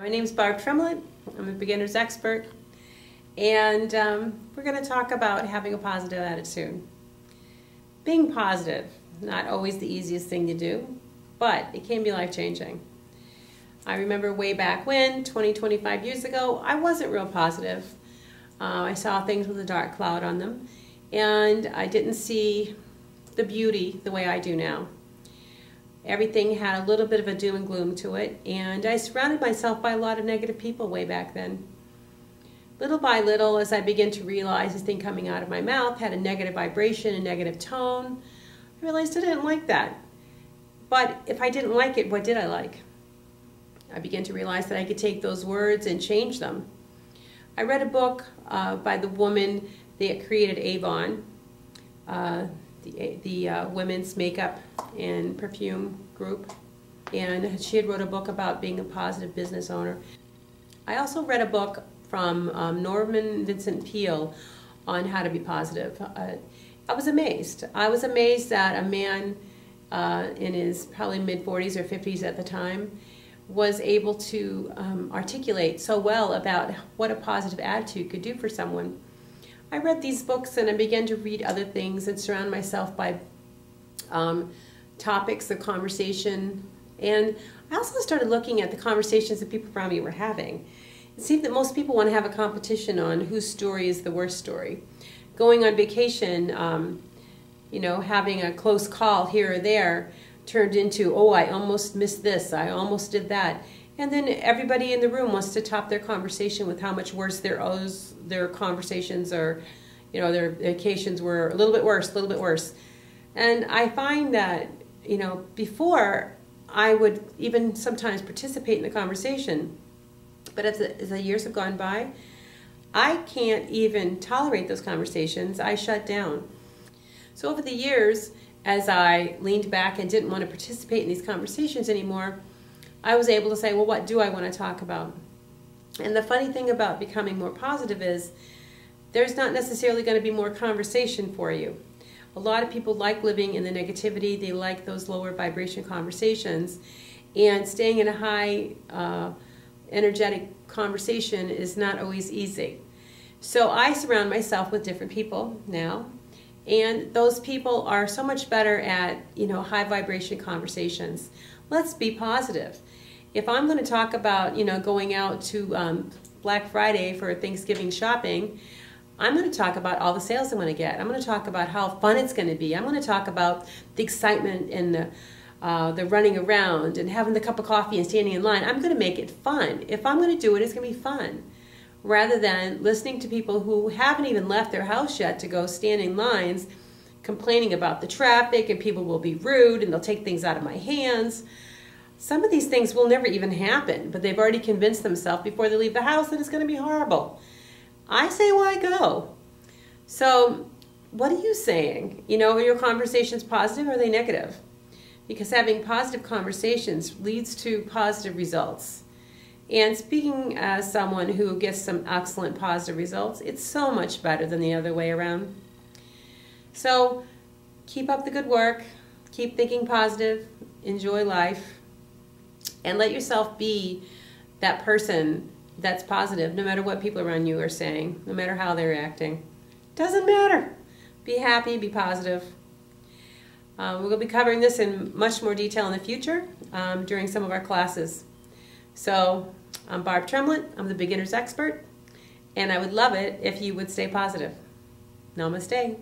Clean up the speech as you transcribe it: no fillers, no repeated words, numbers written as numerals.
My name is Barb. I'm a beginner's expert, and we're going to talk about having a positive attitude. Being positive, not always the easiest thing to do, but it can be life-changing. I remember way back when, 25 years ago, I wasn't real positive. I saw things with a dark cloud on them, and I didn't see the beauty the way I do now. Everything had a little bit of a doom and gloom to it, and I surrounded myself by a lot of negative people way back then. Little by little, as I began to realize this thing coming out of my mouth had a negative vibration, a negative tone, I realized I didn't like that. But if I didn't like it, what did I like? I began to realize that I could take those words and change them. I read a book by the woman that created Avon, the women's makeup and perfume group, and she had wrote a book about being a positive business owner. I also read a book from Norman Vincent Peale on how to be positive. I was amazed. I was amazed that a man in his probably mid-40s or 50s at the time was able to articulate so well about what a positive attitude could do for someone. I read these books and I began to read other things and surround myself by topics of conversation. And I also started looking at the conversations that people around me were having. It seemed that most people want to have a competition on whose story is the worst story. Going on vacation, you know, having a close call here or there turned into, oh, I almost missed this, I almost did that. And then everybody in the room wants to top their conversation with how much worse their conversations or, you know, their vacations were a little bit worse, a little bit worse. And I find that, you know, before I would even sometimes participate in the conversation, but as the years have gone by, I can't even tolerate those conversations. I shut down. So over the years, as I leaned back and didn't want to participate in these conversations anymore, I was able to say, well, what do I want to talk about? And the funny thing about becoming more positive is there's not necessarily going to be more conversation for you. A lot of people like living in the negativity. They like those lower vibration conversations. And staying in a high energetic conversation is not always easy. So I surround myself with different people now. And those people are so much better at, you know, high vibration conversations. Let's be positive. If I'm going to talk about, you know, going out to Black Friday for Thanksgiving shopping, I'm going to talk about all the sales I'm going to get. I'm going to talk about how fun it's going to be. I'm going to talk about the excitement and the running around and having the cup of coffee and standing in line. I'm going to make it fun. If I'm going to do it, it's going to be fun. Rather than listening to people who haven't even left their house yet to go stand in lines complaining about the traffic and people will be rude and they'll take things out of my hands. Some of these things will never even happen, but they've already convinced themselves before they leave the house that it's going to be horrible. I say why go? So what are you saying? You know, are your conversations positive or are they negative? Because having positive conversations leads to positive results. And speaking as someone who gets some excellent positive results, it's so much better than the other way around. So keep up the good work, keep thinking positive, enjoy life, and let yourself be that person that's positive no matter what people around you are saying, no matter how they're acting. Doesn't matter. Be happy, be positive. We're going to be covering this in much more detail in the future during some of our classes. So I'm Barb Tremlett, I'm the beginner's expert, and I would love it if you would stay positive. Namaste.